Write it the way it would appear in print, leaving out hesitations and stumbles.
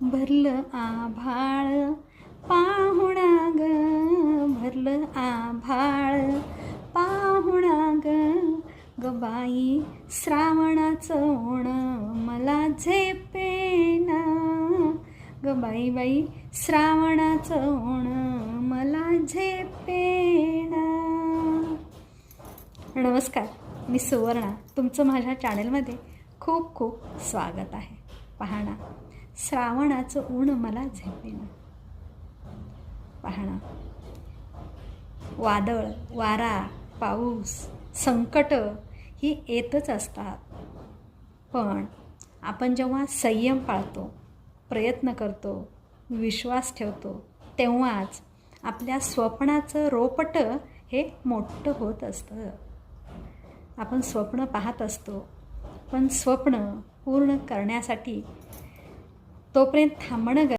भरलं आभाळ पाहुणा ग, भरलं आभाळ पाहुणा ग, ग बाई श्रावणाचं ओण मला झेपेना, ग बाई बाई श्रावणाचं ओण मला झेपेना. नमस्कार, मी सुवर्णा, तुमचं माझ्या चॅनलमध्ये खूप खूप स्वागत आहे. पाहणा, श्रावणाचं ऊन मला झेपेना. पाहणा, वादळ, वारा, पाऊस, संकट ही येतच असतात, पण आपण जेव्हा संयम पाळतो, प्रयत्न करतो, विश्वास ठेवतो, तेव्हाच आपल्या स्वप्नाचं रोपट हे मोठं होत असतं. आपण स्वप्न पाहत असतो, पण स्वप्न पूर्ण करण्यासाठी तोपर्यंत थांबणं